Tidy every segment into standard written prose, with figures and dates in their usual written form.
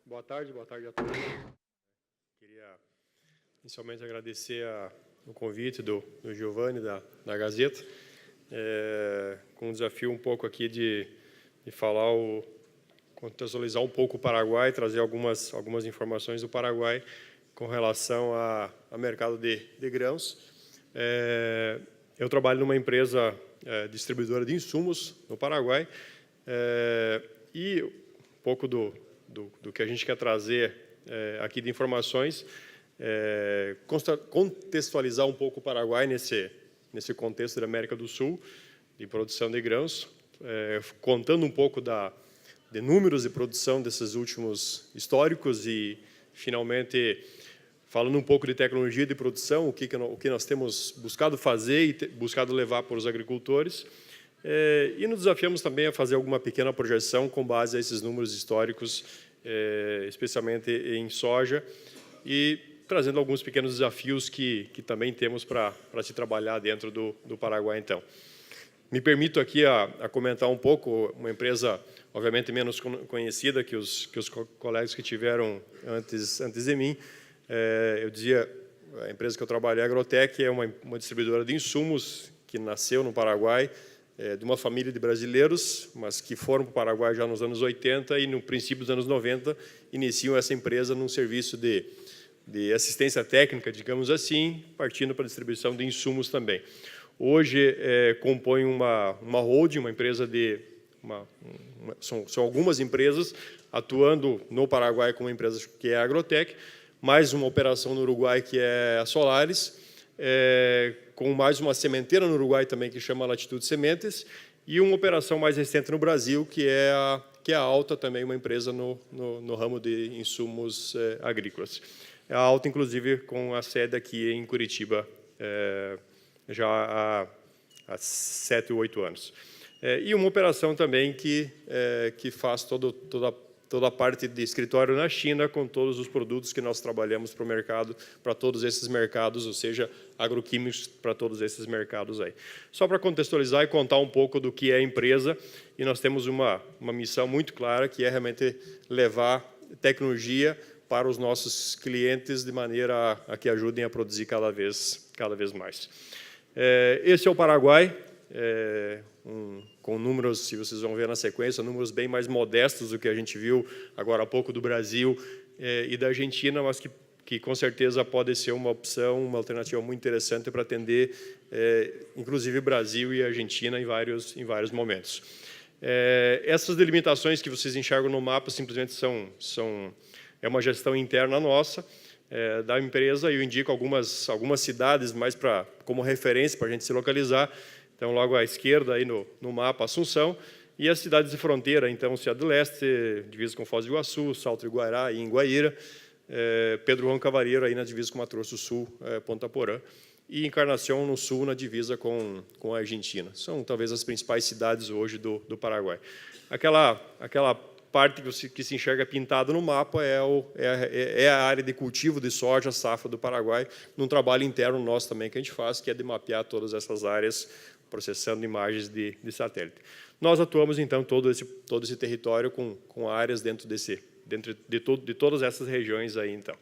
Boa tarde a todos. Queria inicialmente agradecer o convite do Giovanni, da Gazeta, com o desafio um pouco aqui de falar, contextualizar um pouco o Paraguai, trazer algumas informações do Paraguai com relação ao mercado de grãos. Eu trabalho numa empresa distribuidora de insumos no Paraguai, e um pouco do que a gente quer trazer aqui de informações, contextualizar um pouco o Paraguai nesse contexto da América do Sul, de produção de grãos, contando um pouco de números de produção desses últimos históricos e, finalmente, falando um pouco de tecnologia de produção, o que nós temos buscado fazer e buscado levar para os agricultores. E nos desafiamos também a fazer alguma pequena projeção com base a esses números históricos, especialmente em soja, e trazendo alguns pequenos desafios que também temos para se trabalhar dentro do Paraguai, então. Me permito aqui a comentar um pouco, uma empresa, obviamente, menos conhecida que os colegas que tiveram antes de mim. Eu dizia, a empresa que eu trabalho, a Agrotec, é uma distribuidora de insumos que nasceu no Paraguai, de uma família de brasileiros, mas que foram para o Paraguai já nos anos 80 e, no princípio dos anos 90, iniciam essa empresa num serviço de assistência técnica, digamos assim, partindo para a distribuição de insumos também. Hoje, compõe uma holding, uma empresa são algumas empresas atuando no Paraguai como uma empresa que é a Agrotec, mais uma operação no Uruguai, que é a Solaris, com mais uma sementeira no Uruguai também, que chama Latitude Sementes, e uma operação mais recente no Brasil, que é a Alta, também uma empresa no ramo de insumos agrícolas. A Alta, inclusive, com a sede aqui em Curitiba, já há 7 ou 8 anos. E uma operação também que faz toda a parte de escritório na China, com todos os produtos que nós trabalhamos para o mercado, para todos esses mercados, ou seja, agroquímicos para todos esses mercados aí. Só para contextualizar e contar um pouco do que é a empresa, e nós temos uma missão muito clara, que é realmente levar tecnologia para os nossos clientes de maneira a que ajudem a produzir cada vez mais. Esse é o Paraguai, com números, se vocês vão ver na sequência, números bem mais modestos do que a gente viu agora há pouco do Brasil e da Argentina, mas que com certeza pode ser uma opção, uma alternativa muito interessante para atender, inclusive, Brasil e Argentina em vários momentos. Essas delimitações que vocês enxergam no mapa simplesmente é uma gestão interna nossa, da empresa, e eu indico algumas cidades mais como referência para a gente se localizar. Então, logo à esquerda, aí no mapa, Assunção, e as cidades de fronteira, então, Cidade do Leste, divisa com Foz do Iguaçu, Salto do Guairá e Inguaíra, Pedro Juan Cavaleiro, aí na divisa com Mato Grosso do Sul, Ponta Porã, e Encarnação, no sul, na divisa com a Argentina. São, talvez, as principais cidades hoje do Paraguai. Aquela parte que se enxerga pintada no mapa é a área de cultivo de soja, safra do Paraguai, num trabalho interno nosso também que a gente faz, que é de mapear todas essas áreas, processando imagens de satélite. Nós atuamos, então, todo esse território com áreas dentro de todas essas regiões aí, então.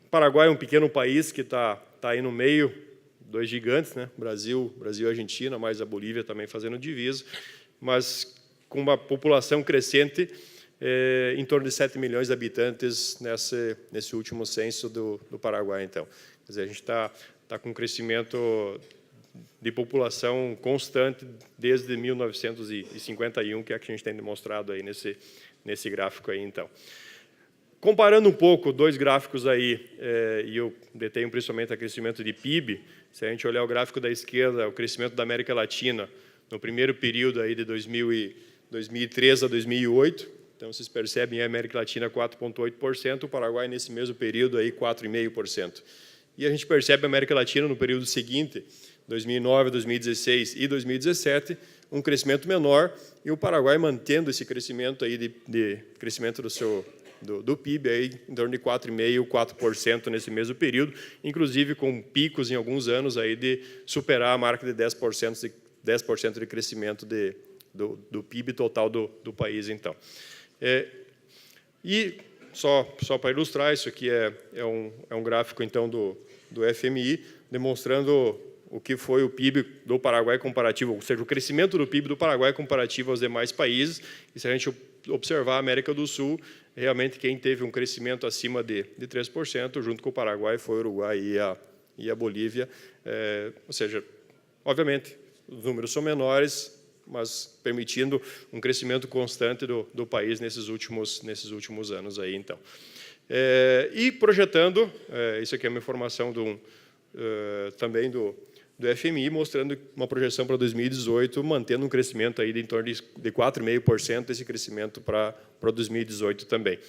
O Paraguai é um pequeno país que está aí no meio, dois gigantes, né? Brasil e Argentina, mais a Bolívia também fazendo divisa, mas com uma população crescente, em torno de 7 milhões de habitantes nesse último censo do Paraguai, então. Quer dizer, a gente está com um crescimento de população constante desde 1951, que é a que a gente tem demonstrado aí nesse gráfico aí, então. Comparando um pouco dois gráficos aí, e eu detenho principalmente o crescimento de PIB, se a gente olhar o gráfico da esquerda, o crescimento da América Latina, no primeiro período aí de 2003 a 2008, então vocês percebem a América Latina 4,8%, o Paraguai nesse mesmo período aí 4,5%. E a gente percebe a América Latina no período seguinte, 2009, 2016 e 2017, um crescimento menor, e o Paraguai mantendo esse crescimento aí de crescimento do PIB aí em torno de 4,5%, 4% nesse mesmo período, inclusive com picos em alguns anos aí de superar a marca de 10% de crescimento do PIB total do país, então. E, só para ilustrar, isso aqui é um gráfico, então, do FMI, demonstrando o que foi o PIB do Paraguai comparativo, ou seja, o crescimento do PIB do Paraguai comparativo aos demais países. E se a gente observar a América do Sul, realmente quem teve um crescimento acima de 3%, junto com o Paraguai, foi o Uruguai e a Bolívia. Ou seja, obviamente, os números são menores, mas permitindo um crescimento constante do país nesses últimos anos aí, então. E projetando, isso aqui é uma informação também do FMI, mostrando uma projeção para 2018, mantendo um crescimento aí de em torno de 4,5%, esse crescimento para 2018 também.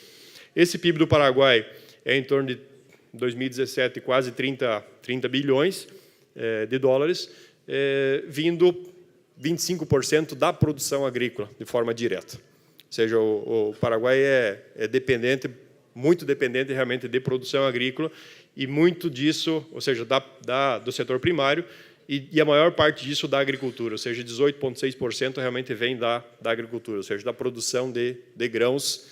Esse PIB do Paraguai é em torno de 2017 quase 30 bilhões de dólares, vindo 25% da produção agrícola de forma direta. Ou seja, o Paraguai é dependente, muito dependente realmente de produção agrícola, e muito disso, ou seja, do setor primário, e a maior parte disso da agricultura, ou seja, 18,6% realmente vem da agricultura, ou seja, da produção de grãos,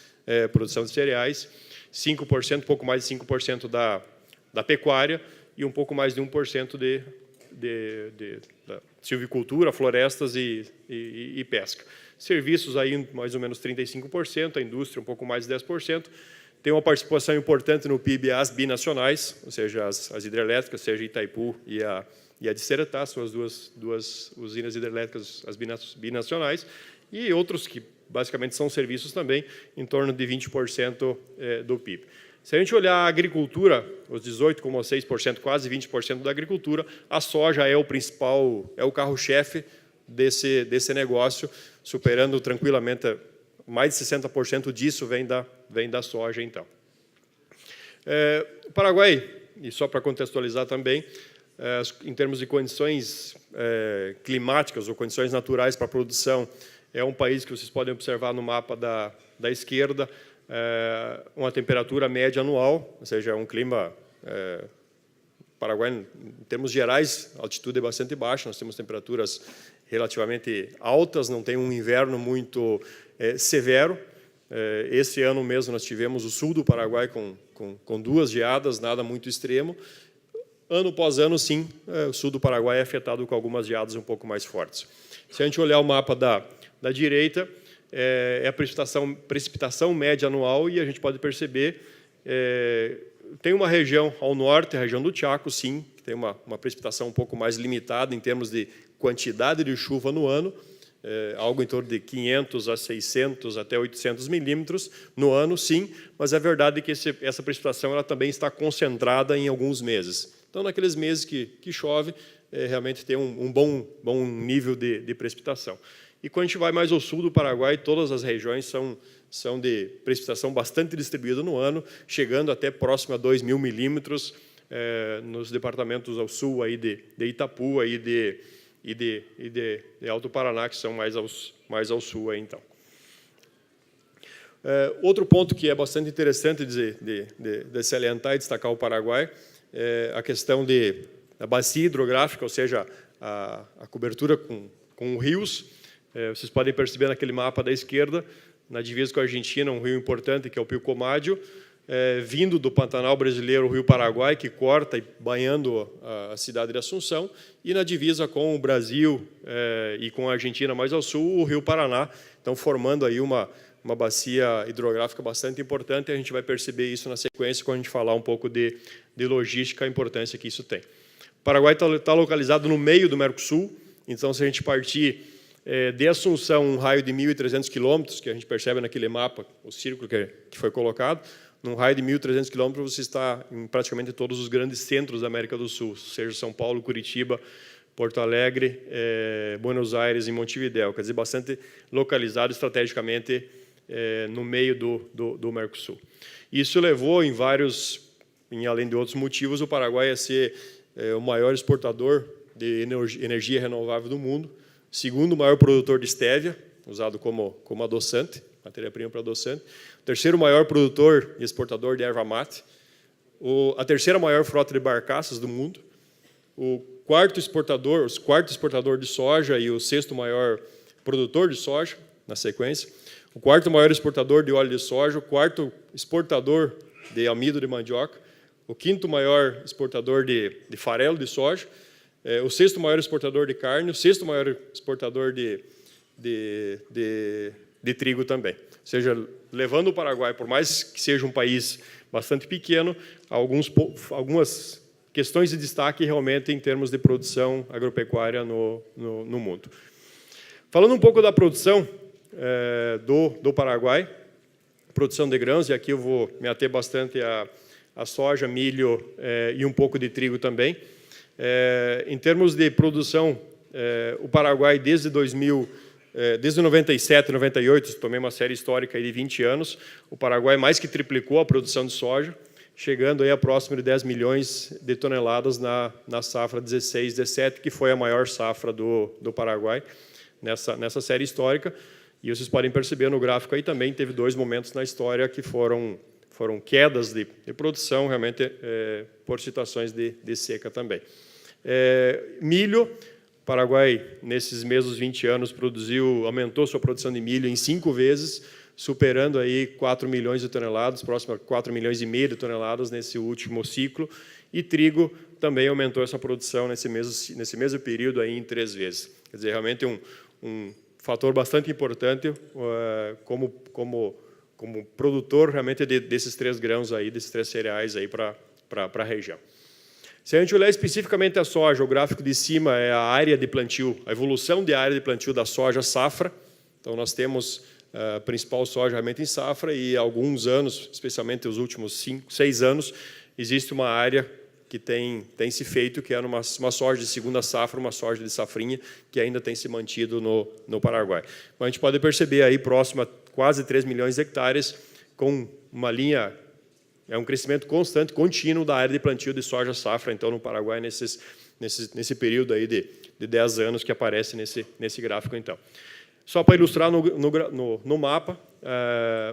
produção de cereais, 5%, pouco mais de 5% da pecuária e um pouco mais de 1% da silvicultura, florestas e pesca. Serviços aí mais ou menos 35%, a indústria um pouco mais de 10%. Tem uma participação importante no PIB as binacionais, ou seja, as hidrelétricas, seja Itaipu e a de Seretá, são as duas usinas hidrelétricas, as binacionais, e outros que basicamente são serviços também, em torno de 20% do PIB. Se a gente olhar a agricultura, os 18,6%, quase 20% da agricultura, a soja é o principal, é o carro-chefe desse negócio, superando tranquilamente, mais de 60% disso vem da soja, então. O Paraguai, e só para contextualizar também, em termos de condições climáticas ou condições naturais para a produção, é um país que vocês podem observar no mapa da esquerda, uma temperatura média anual, ou seja, um clima... Paraguai, em termos gerais, a altitude é bastante baixa, nós temos temperaturas relativamente altas, não tem um inverno muito severo. Esse ano mesmo nós tivemos o sul do Paraguai com 2 geadas, nada muito extremo. Ano após ano, sim, o sul do Paraguai é afetado com algumas geadas um pouco mais fortes. Se a gente olhar o mapa da direita, é a precipitação média anual, e a gente pode perceber, tem uma região ao norte, a região do Chaco, sim, que tem uma precipitação um pouco mais limitada em termos de quantidade de chuva no ano, algo em torno de 500 a 600 até 800 milímetros no ano, sim, mas é verdade que essa precipitação ela também está concentrada em alguns meses. Então, naqueles meses que chove, realmente tem um bom nível de precipitação. E quando a gente vai mais ao sul do Paraguai, todas as regiões são de precipitação bastante distribuída no ano, chegando até próximo a 2.000 milímetros nos departamentos ao sul aí de Itapu aí e de Alto Paraná, que são mais ao sul aí, então. Outro ponto que é bastante interessante de salientar e destacar o Paraguai é a questão da bacia hidrográfica, ou seja, a cobertura com rios. Vocês podem perceber naquele mapa da esquerda, na divisa com a Argentina, um rio importante, que é o Pilcomadio, vindo do Pantanal brasileiro, o rio Paraguai, que corta e banhando a cidade de Assunção, e na divisa com o Brasil e com a Argentina mais ao sul, o rio Paraná, então formando aí uma bacia hidrográfica bastante importante, e a gente vai perceber isso na sequência, quando a gente falar um pouco de logística, a importância que isso tem. O Paraguai está localizado no meio do Mercosul, então, se a gente partir de Assunção, um raio de 1.300 quilômetros, que a gente percebe naquele mapa, o círculo que foi colocado, num raio de 1.300 quilômetros, você está em praticamente todos os grandes centros da América do Sul, seja São Paulo, Curitiba, Porto Alegre, Buenos Aires e Montevidéu, quer dizer, bastante localizado estrategicamente no meio do Mercosul. Isso levou, além de outros motivos, o Paraguai a ser o maior exportador de energia renovável do mundo, segundo maior produtor de estévia, usado como adoçante, matéria-prima para adoçante, o terceiro maior produtor e exportador de erva mate, a terceira maior frota de barcaças do mundo, o quarto exportador de soja e o sexto maior produtor de soja, na sequência, o quarto maior exportador de óleo de soja, o quarto exportador de amido de mandioca, o quinto maior exportador de farelo de soja, o sexto maior exportador de carne, o sexto maior exportador de trigo também. Ou seja, levando o Paraguai, por mais que seja um país bastante pequeno, algumas questões de destaque realmente em termos de produção agropecuária no mundo. Falando um pouco da produção do Paraguai, produção de grãos, e aqui eu vou me ater bastante a soja, milho e um pouco de trigo também. Em termos de produção, o Paraguai, desde 97, 98, tomei uma série histórica aí de 20 anos, o Paraguai mais que triplicou a produção de soja, chegando aí a próximo de 10 milhões de toneladas na safra 16, 17, que foi a maior safra do Paraguai nessa série histórica. E vocês podem perceber no gráfico aí também, teve 2 momentos na história que foram quedas de produção, realmente por situações de seca também. Milho, o Paraguai, nesses mesmos 20 anos, aumentou sua produção de milho em 5 vezes, superando aí 4 milhões de toneladas, próximo a 4 milhões e meio de toneladas nesse último ciclo. E trigo também aumentou essa produção nesse mesmo período aí em 3 vezes. Quer dizer, realmente um fator bastante importante como produtor realmente desses 3 grãos aí, desses 3 cereais aí para a região. Se a gente olhar especificamente a soja, o gráfico de cima é a área de plantio, a evolução de área de plantio da soja safra. Então, nós temos a principal soja realmente em safra e há alguns anos, especialmente os últimos 5, 6 anos, existe uma área que tem se feito, que é uma soja de segunda safra, uma soja de safrinha, que ainda tem se mantido no Paraguai. Mas a gente pode perceber aí próximo a quase 3 milhões de hectares, com uma linha, um crescimento constante, contínuo da área de plantio de soja safra, então, no Paraguai, nesse período aí de 10 anos que aparece nesse gráfico, então. Só para ilustrar no mapa,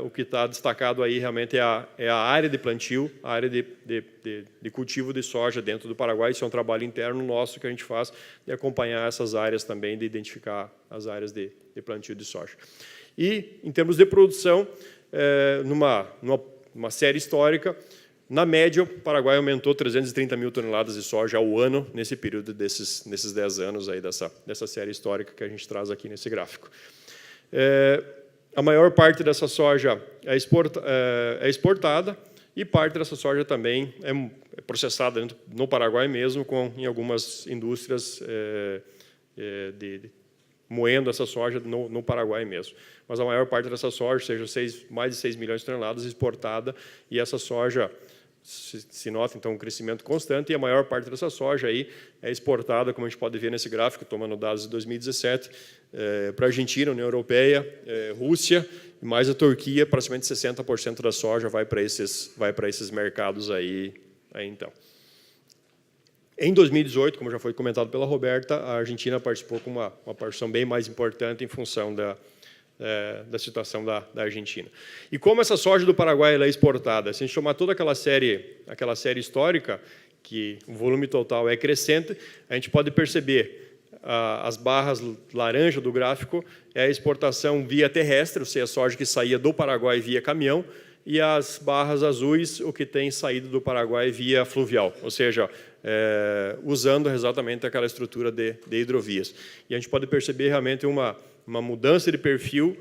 o que está destacado aí realmente é a área de plantio, a área de cultivo de soja dentro do Paraguai. Isso é um trabalho interno nosso que a gente faz de acompanhar essas áreas também, de identificar as áreas de plantio de soja. E, em termos de produção, numa série histórica, na média, o Paraguai aumentou 330 mil toneladas de soja ao ano nesse período nesses 10 anos aí dessa série histórica que a gente traz aqui nesse gráfico. A maior parte dessa soja é exportada e parte dessa soja também é processada no Paraguai mesmo, em algumas indústrias moendo essa soja no Paraguai mesmo. Mas a maior parte dessa soja, seja mais de 6 milhões de toneladas, exportada, e essa soja se nota, então, um crescimento constante, e a maior parte dessa soja aí é exportada, como a gente pode ver nesse gráfico, tomando dados de 2017, para a Argentina, União Europeia, Rússia, e mais a Turquia, praticamente 60% da soja vai para esses mercados aí então. Em 2018, como já foi comentado pela Roberta, a Argentina participou com uma participação bem mais importante em função da situação da Argentina. E como essa soja do Paraguai ela é exportada? Se a gente tomar toda aquela série histórica, que o volume total é crescente, a gente pode perceber as barras laranja do gráfico é a exportação via terrestre, ou seja, a soja que saía do Paraguai via caminhão, e as barras azuis, o que tem saído do Paraguai via fluvial, ou seja, usando exatamente aquela estrutura de hidrovias. E a gente pode perceber realmente uma mudança de perfil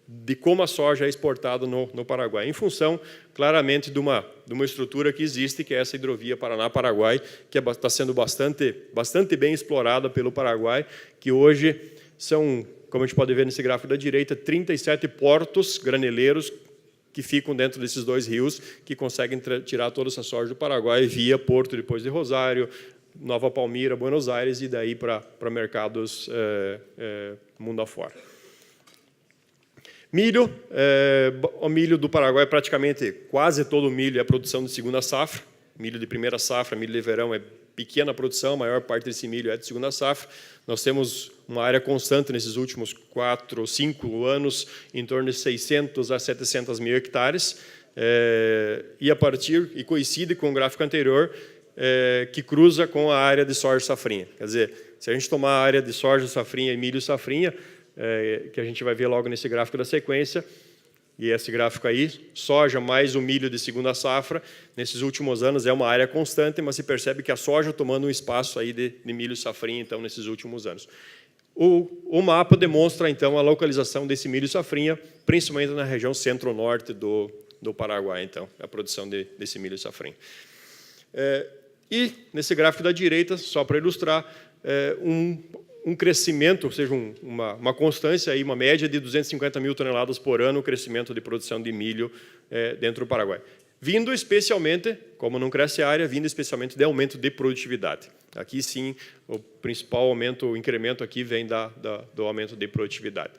de como a soja é exportada no Paraguai, em função, claramente, de uma estrutura que existe, que é essa hidrovia Paraná-Paraguai, que está sendo bastante bem explorada pelo Paraguai, que hoje são, como a gente pode ver nesse gráfico da direita, 37 portos graneleiros que ficam dentro desses 2 rios, que conseguem tirar toda essa soja do Paraguai via Porto, depois de Rosário, Nova Palmira, Buenos Aires, e daí para mercados mundo afora. Milho, o milho do Paraguai, praticamente quase todo o milho é produção de segunda safra. Milho de primeira safra, milho de verão é pequena produção, a maior parte desse milho é de segunda safra. Nós temos uma área constante nesses últimos 4 ou 5 anos, em torno de 600 a 700 mil hectares, e coincide com o gráfico anterior, que cruza com a área de soja safrinha. Quer dizer, se a gente tomar a área de soja safrinha e milho safrinha, que a gente vai ver logo nesse gráfico da sequência. E esse gráfico aí, soja mais o milho de segunda safra, nesses últimos anos é uma área constante, mas se percebe que a soja tomando um espaço aí de milho safrinha, então, nesses últimos anos. O mapa demonstra, então, a localização desse milho safrinha, principalmente na região centro-norte do Paraguai, então, a produção desse milho safrinha. E, nesse gráfico da direita, só para ilustrar, um crescimento, ou seja, uma constância, aí, uma média de 250 mil toneladas por ano, o crescimento de produção de milho dentro do Paraguai. Vindo especialmente, como não cresce a área, vindo especialmente de aumento de produtividade. Aqui, sim, o principal aumento, o incremento aqui vem do aumento de produtividade.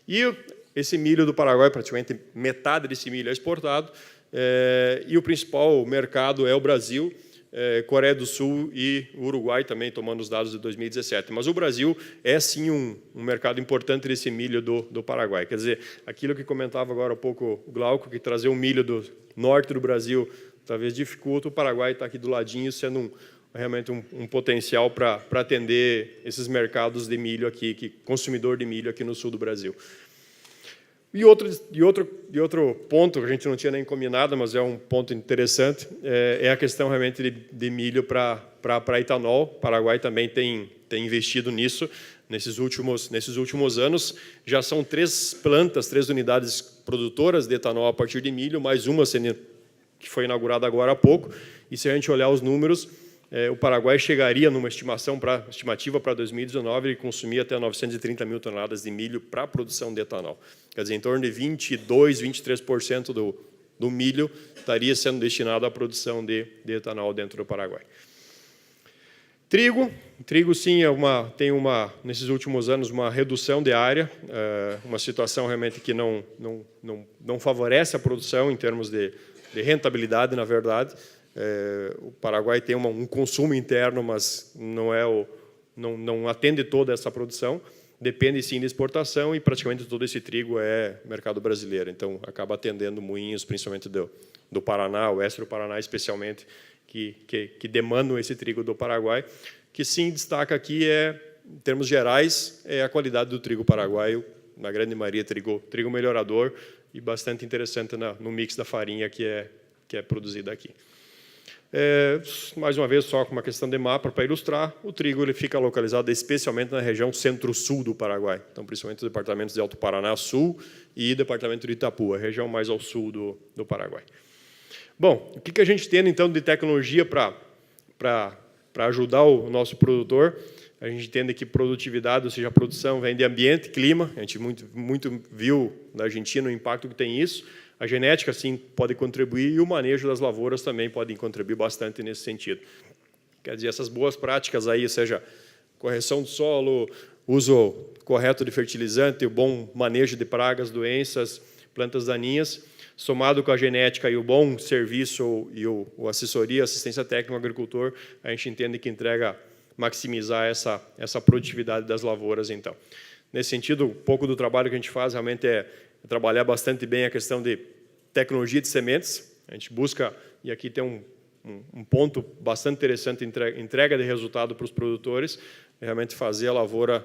E esse milho do Paraguai, praticamente metade desse milho é exportado, e o principal mercado é o Brasil, Coreia do Sul e Uruguai também, tomando os dados de 2017. Mas o Brasil é, sim, um mercado importante desse milho do Paraguai. Quer dizer, aquilo que comentava agora há pouco o Glauco, que trazer o milho do norte do Brasil talvez dificulta, o Paraguai está aqui do ladinho, sendo realmente um potencial para atender esses mercados de milho aqui, consumidor de milho aqui no sul do Brasil. E outro ponto que a gente não tinha nem combinado, mas é um ponto interessante, é a questão realmente de milho para etanol. O Paraguai também tem investido nisso nesses últimos anos. Já são 3 plantas, 3 unidades produtoras de etanol a partir de milho, mais uma que foi inaugurada agora há pouco. E se a gente olhar os números, o Paraguai chegaria numa estimativa para 2019 e consumir até 930 mil toneladas de milho para a produção de etanol. Quer dizer, em torno de 22%, 23% do milho estaria sendo destinado à produção de etanol dentro do Paraguai. Trigo, sim, tem nesses últimos anos uma redução de área, uma situação realmente que não favorece a produção em termos de rentabilidade, na verdade. O Paraguai tem um consumo interno, mas não atende toda essa produção. Depende, sim, de exportação, e praticamente todo esse trigo é mercado brasileiro. Então, acaba atendendo moinhos, principalmente do Paraná, oeste do Paraná, especialmente, que demandam esse trigo do Paraguai. Que, sim, destaca aqui, em termos gerais, é a qualidade do trigo paraguaio, na grande maioria, trigo melhorador, e bastante interessante no mix da farinha que é produzida aqui. Mais uma vez, só com uma questão de mapa para ilustrar, o trigo ele fica localizado especialmente na região centro-sul do Paraguai, então principalmente os departamentos de Alto Paraná Sul e departamento de Itapu, a região mais ao sul do Paraguai. Bom, o que a gente tem então de tecnologia para ajudar o nosso produtor? A gente entende que produtividade, ou seja, a produção vem de ambiente, clima, a gente muito viu na Argentina o impacto que tem isso. A genética, sim, pode contribuir, e o manejo das lavouras também pode contribuir bastante nesse sentido. Quer dizer, essas boas práticas aí, ou seja, correção do solo, uso correto de fertilizante, o bom manejo de pragas, doenças, plantas daninhas, somado com a genética e o bom serviço e o assessoria, assistência técnica ao agricultor, a gente entende que maximizar essa produtividade das lavouras, então. Nesse sentido, um pouco do trabalho que a gente faz realmente é trabalhar bastante bem a questão de tecnologia de sementes. A gente busca, e aqui tem um ponto bastante interessante, entrega de resultado para os produtores, realmente fazer a lavoura,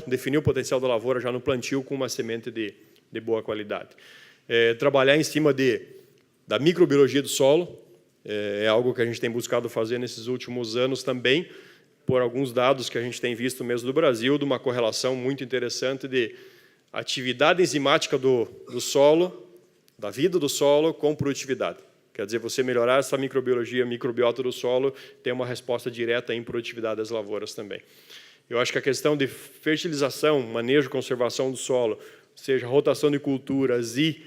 definir o potencial da lavoura já no plantio com uma semente de boa qualidade. Trabalhar em cima da microbiologia do solo, é algo que a gente tem buscado fazer nesses últimos anos também, por alguns dados que a gente tem visto mesmo do Brasil, de uma correlação muito interessante de atividade enzimática do solo, da vida do solo com produtividade. Quer dizer, você melhorar essa microbiologia, microbiota do solo, tem uma resposta direta em produtividade das lavouras também. Eu acho que a questão de fertilização, manejo e conservação do solo, seja rotação de culturas e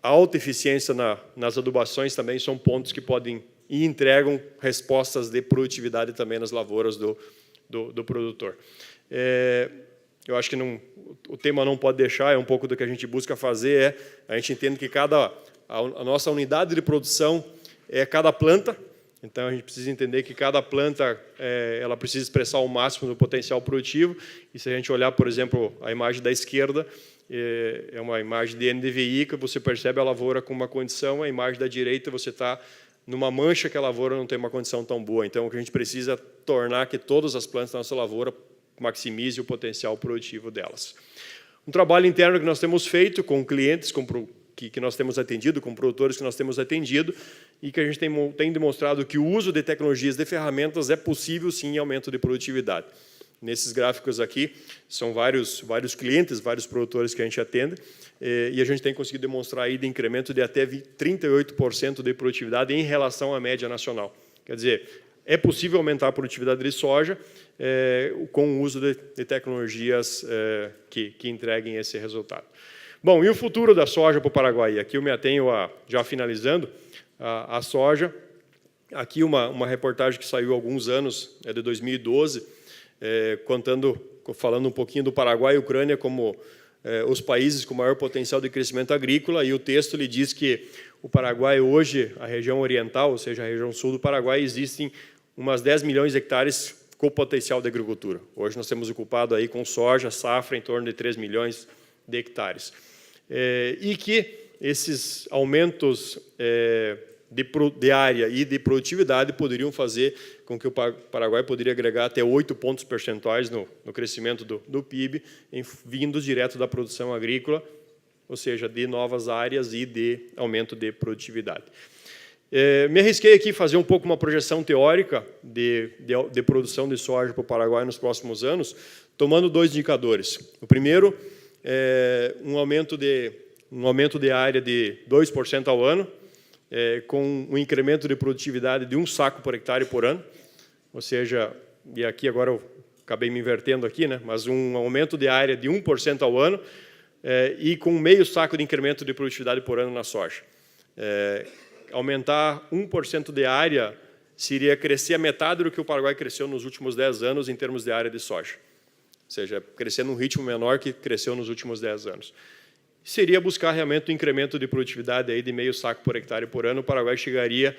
alta eficiência nas adubações também são pontos que podem e entregam respostas de produtividade também nas lavouras do produtor. Eu acho que o tema não pode deixar, é um pouco do que a gente busca fazer, a gente entende que a nossa unidade de produção é cada planta, então a gente precisa entender que cada planta ela precisa expressar o máximo do potencial produtivo, e se a gente olhar, por exemplo, a imagem da esquerda, é uma imagem de NDVI, que você percebe a lavoura com uma condição, a imagem da direita você está numa mancha que a lavoura não tem uma condição tão boa. Então, o que a gente precisa tornar que todas as plantas da nossa lavoura maximize o potencial produtivo delas. Um trabalho interno que nós temos feito com clientes, que nós temos atendido, com produtores que nós temos atendido, e que a gente tem demonstrado que o uso de tecnologias, de ferramentas, é possível, sim, em aumento de produtividade. Nesses gráficos aqui, são vários clientes, vários produtores que a gente atende, e a gente tem conseguido demonstrar aí de incremento de até 38% de produtividade em relação à média nacional. Quer dizer, é possível aumentar a produtividade de soja com o uso de tecnologias que entreguem esse resultado. Bom, e o futuro da soja para o Paraguai? Aqui eu me atenho, já finalizando, a soja. Aqui uma reportagem que saiu há alguns anos, é de 2012, falando um pouquinho do Paraguai e Ucrânia como os países com maior potencial de crescimento agrícola, e o texto lhe diz que o Paraguai hoje, a região oriental, ou seja, a região sul do Paraguai, existem umas 10 milhões de hectares com potencial de agricultura. Hoje nós temos ocupado aí com soja, safra, em torno de 3 milhões de hectares. E que esses aumentos de área e de produtividade poderiam fazer com que o Paraguai poderia agregar até 8 pontos percentuais no crescimento do PIB, vindos direto da produção agrícola, ou seja, de novas áreas e de aumento de produtividade. Me arrisquei aqui a fazer um pouco uma projeção teórica de produção de soja para o Paraguai nos próximos anos, tomando 2 indicadores. O primeiro é um aumento de área de 2% ao ano, com um incremento de produtividade de 1 saco por hectare por ano, ou seja, e aqui agora eu acabei me invertendo aqui, né, mas um aumento de área de 1% ao ano e com meio saco de incremento de produtividade por ano na soja. Aumentar 1% de área seria crescer a metade do que o Paraguai cresceu nos últimos 10 anos em termos de área de soja, ou seja, crescer num ritmo menor que cresceu nos últimos 10 anos. Seria buscar realmente um incremento de produtividade aí de meio saco por hectare por ano. O Paraguai chegaria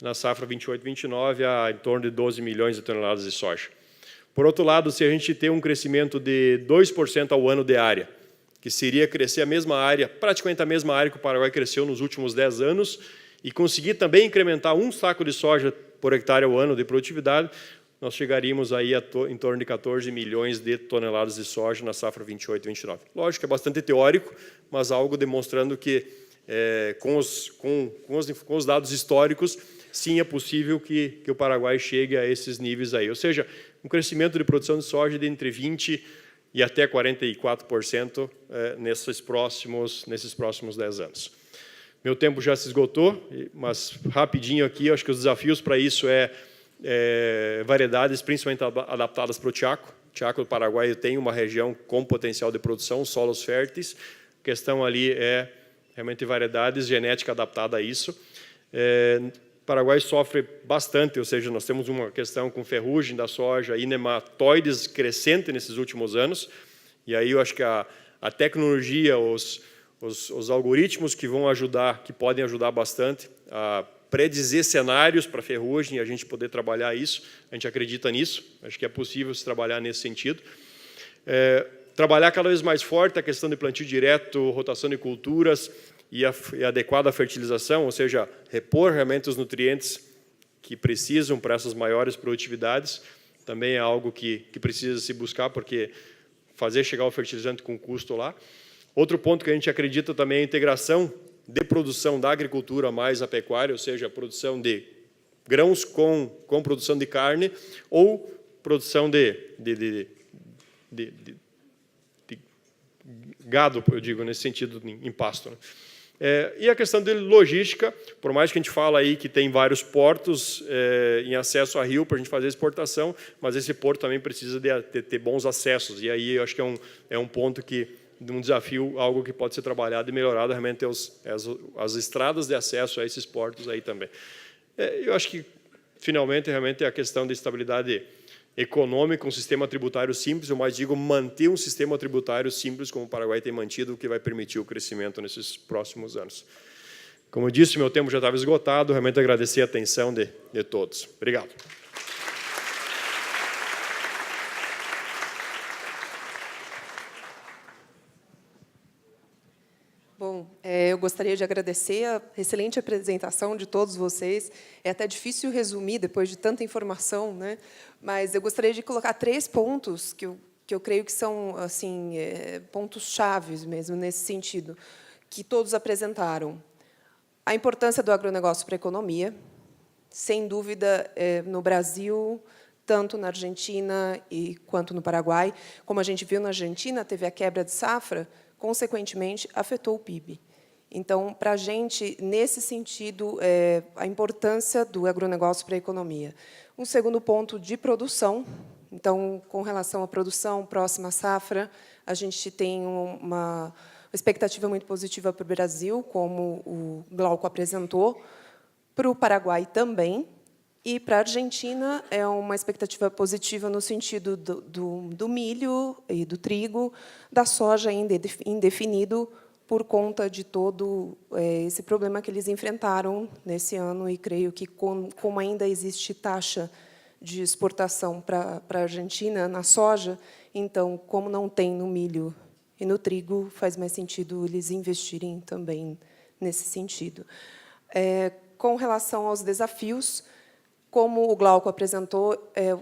na safra 28-29 a em torno de 12 milhões de toneladas de soja. Por outro lado, se a gente tem um crescimento de 2% ao ano de área, que seria crescer a mesma área, praticamente a mesma área que o Paraguai cresceu nos últimos 10 anos, e conseguir também incrementar 1 saco de soja por hectare ao ano de produtividade, nós chegaríamos aí em torno de 14 milhões de toneladas de soja na safra 28-29. Lógico que é bastante teórico, mas algo demonstrando que, com os dados históricos, sim, é possível que o Paraguai chegue a esses níveis aí. Ou seja, um crescimento de produção de soja de entre 20% e até 44% nesses próximos 10 anos. Meu tempo já se esgotou, mas rapidinho aqui, eu acho que os desafios para isso variedades principalmente adaptadas para o Chaco. O Chaco do Paraguai tem uma região com potencial de produção, solos férteis. A questão ali é realmente variedades, genética adaptada a isso. O Paraguai sofre bastante, ou seja, nós temos uma questão com ferrugem da soja e nematóides crescente nesses últimos anos. E aí eu acho que a tecnologia, os algoritmos que vão ajudar, que podem ajudar bastante a predizer cenários para ferrugem e a gente poder trabalhar isso. A gente acredita nisso, acho que é possível se trabalhar nesse sentido. Trabalhar cada vez mais forte a questão de plantio direto, rotação de culturas e adequada fertilização, ou seja, repor realmente os nutrientes que precisam para essas maiores produtividades, também é algo que precisa se buscar, porque fazer chegar o fertilizante com custo lá. Outro ponto que a gente acredita também é a integração de produção da agricultura mais a pecuária, ou seja, a produção de grãos com produção de carne ou produção de gado, eu digo, nesse sentido, em pasto, né? E a questão de logística, por mais que a gente fala aí que tem vários portos em acesso a rio para a gente fazer exportação, mas esse porto também precisa de ter bons acessos, e aí eu acho que é um ponto um desafio, algo que pode ser trabalhado e melhorado, realmente as estradas de acesso a esses portos aí também. Eu acho que, finalmente, realmente é a questão de estabilidade econômica, um sistema tributário simples, eu mais digo manter um sistema tributário simples como o Paraguai tem mantido, o que vai permitir o crescimento nesses próximos anos. Como eu disse, meu tempo já estava esgotado, realmente agradecer a atenção de todos. Obrigado. Bom, eu gostaria de agradecer a excelente apresentação de todos vocês. É até difícil resumir depois de tanta informação, né? Mas eu gostaria de colocar 3 pontos que eu creio que são assim pontos chaves mesmo nesse sentido, que todos apresentaram. A importância do agronegócio para a economia, sem dúvida, no Brasil, tanto na Argentina quanto no Paraguai. Como a gente viu na Argentina, teve a quebra de safra, consequentemente, afetou o PIB. Então, para a gente, nesse sentido, a importância do agronegócio para a economia. Um segundo ponto de produção. Então, com relação à produção, próxima safra, a gente tem uma expectativa muito positiva para o Brasil, como o Glauco apresentou, para o Paraguai também, e para a Argentina é uma expectativa positiva no sentido do milho e do trigo, da soja ainda indefinido, por conta de todo esse problema que eles enfrentaram nesse ano, e creio que, como ainda existe taxa de exportação para a Argentina na soja, então, como não tem no milho e no trigo, faz mais sentido eles investirem também nesse sentido. Com relação aos desafios, como o Glauco apresentou, é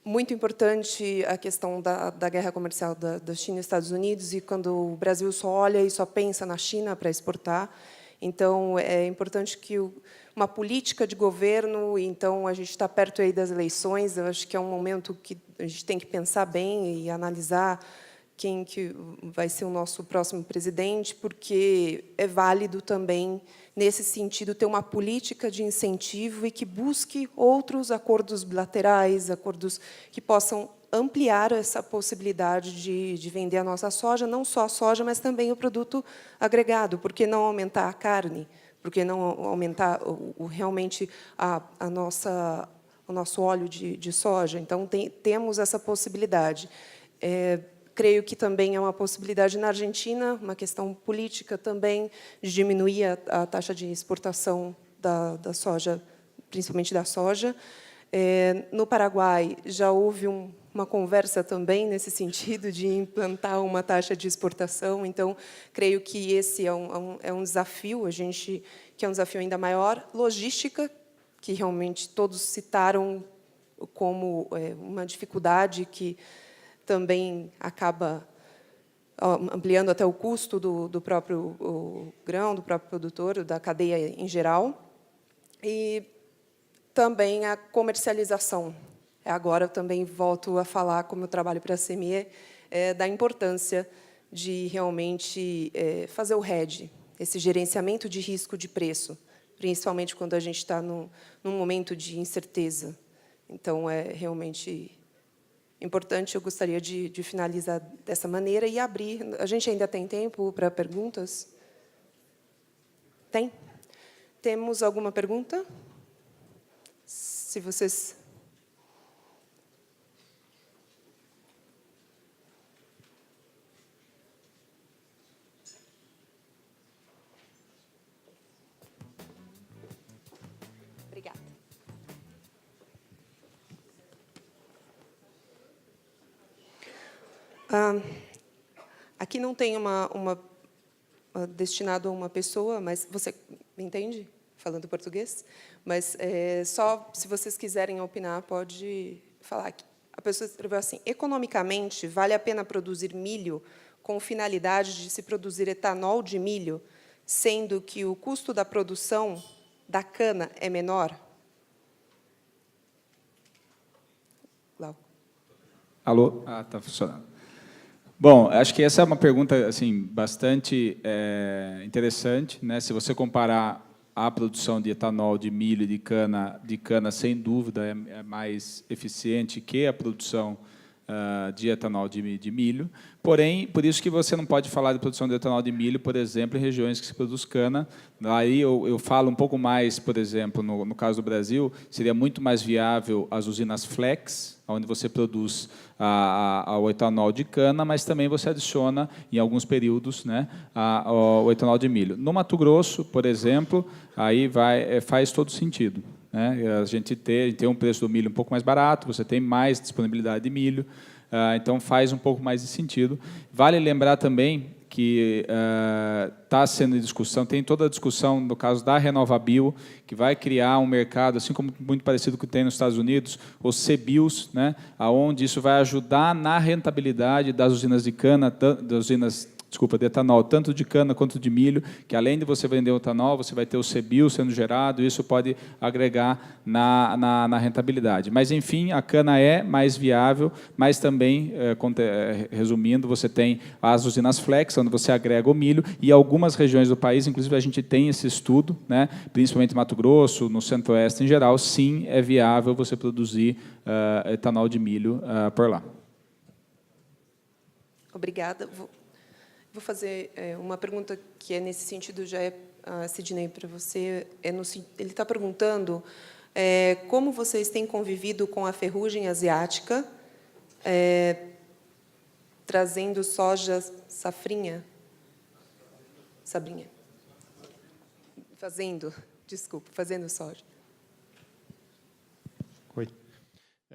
muito importante a questão da guerra comercial da China e Estados Unidos, e quando o Brasil só olha e só pensa na China para exportar. Então, é importante que uma política de governo, então, a gente está perto aí das eleições, eu acho que é um momento que a gente tem que pensar bem e analisar quem que vai ser o nosso próximo presidente, porque é válido também, nesse sentido, ter uma política de incentivo e que busque outros acordos bilaterais, acordos que possam ampliar essa possibilidade de vender a nossa soja, não só a soja, mas também o produto agregado. Por que não aumentar a carne? Por que não aumentar realmente o nosso óleo de soja? Então, temos essa possibilidade. Creio que também é uma possibilidade na Argentina, uma questão política também, de diminuir a taxa de exportação da soja, principalmente da soja. No Paraguai, já houve uma conversa também nesse sentido de implantar uma taxa de exportação. Então, creio que esse é um desafio, que é um desafio ainda maior. Logística, que realmente todos citaram como uma dificuldade que também acaba ampliando até o custo do próprio grão, do próprio produtor, da cadeia em geral. E também a comercialização. Agora, eu também volto a falar, como eu trabalho para a CME, da importância de realmente fazer o hedge, esse gerenciamento de risco de preço, principalmente quando a gente está num momento de incerteza. Então, é realmente importante. Eu gostaria de finalizar dessa maneira e abrir. A gente ainda tem tempo para perguntas? Tem? Temos alguma pergunta? Se vocês... Obrigada. Aqui não tem destinado a uma pessoa, mas você me entende? Falando português? Mas só, se vocês quiserem opinar, pode falar. A pessoa escreveu assim: economicamente, vale a pena produzir milho com finalidade de se produzir etanol de milho, sendo que o custo da produção da cana é menor? Alô? Ah, está funcionando. Bom, acho que essa é uma pergunta assim bastante interessante, né? Se você comparar a produção de etanol de milho e de cana, sem dúvida é mais eficiente que a produção de etanol de milho. Porém, por isso que você não pode falar de produção de etanol de milho, por exemplo, em regiões que se produz cana. Aí eu falo um pouco mais, por exemplo, no caso do Brasil, seria muito mais viável as usinas flex, onde você produz o etanol de cana, mas também você adiciona, em alguns períodos, né, o etanol de milho. No Mato Grosso, por exemplo, aí faz todo sentido, né? A gente tem um preço do milho um pouco mais barato, você tem mais disponibilidade de milho, então faz um pouco mais de sentido. Vale lembrar também que está sendo em discussão, tem toda a discussão no caso da RenovaBio, que vai criar um mercado, assim como muito parecido com o que tem nos Estados Unidos, os CBIOS, né, onde isso vai ajudar na rentabilidade das usinas de cana, de etanol, tanto de cana quanto de milho, que além de você vender o etanol, você vai ter o CBIO sendo gerado, e isso pode agregar na rentabilidade. Mas, enfim, a cana é mais viável, mas também, resumindo, você tem as usinas flex, onde você agrega o milho, e algumas regiões do país, inclusive a gente tem esse estudo, né, principalmente Mato Grosso, no centro-oeste em geral, sim, é viável você produzir etanol de milho por lá. Obrigada. Vou fazer uma pergunta que é nesse sentido, já Sidney, para você. Ele está perguntando como vocês têm convivido com a ferrugem asiática, trazendo soja safrinha? Sabrinha. Fazendo soja. Oi.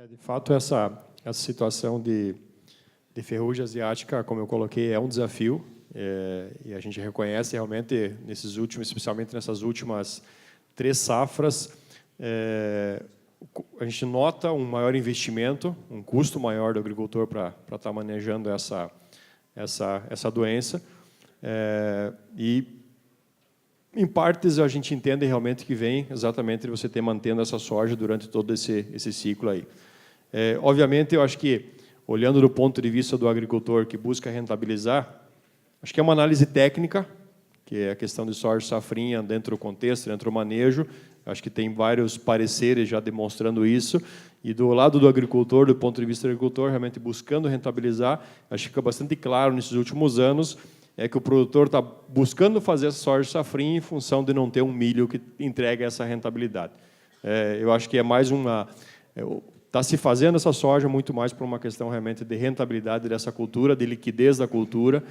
De fato, essa situação de ferrugem asiática, como eu coloquei, é um desafio, e a gente reconhece realmente, especialmente nessas últimas 3 safras, a gente nota um maior investimento, um custo maior do agricultor para estar manejando essa doença, e, em partes, a gente entende realmente que vem exatamente de você ter mantendo essa soja durante todo esse ciclo aí. Obviamente, eu acho que, olhando do ponto de vista do agricultor que busca rentabilizar, acho que é uma análise técnica, que é a questão de soja safrinha dentro do contexto, dentro do manejo. Acho que tem vários pareceres já demonstrando isso. E do lado do agricultor, do ponto de vista do agricultor, realmente buscando rentabilizar, acho que fica bastante claro nesses últimos anos que o produtor está buscando fazer essa soja safrinha em função de não ter um milho que entregue essa rentabilidade. Eu acho que é mais uma... Está se fazendo essa soja muito mais por uma questão realmente de rentabilidade dessa cultura, de liquidez da cultura,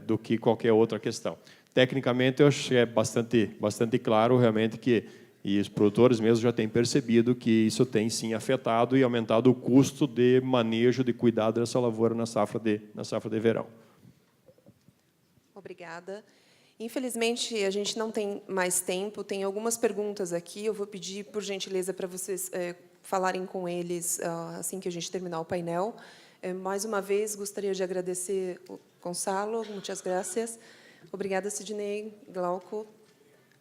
do que qualquer outra questão. Tecnicamente, eu acho que é bastante claro realmente que, e os produtores mesmo já têm percebido que isso tem sim afetado e aumentado o custo de manejo, de cuidado dessa lavoura na safra de verão. Obrigada. Infelizmente, a gente não tem mais tempo, tem algumas perguntas aqui, eu vou pedir, por gentileza, para vocês falarem com eles assim que a gente terminar o painel. Mais uma vez, gostaria de agradecer o Gonçalo, muitas graças. Obrigada, Sidney, Glauco.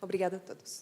Obrigada a todos.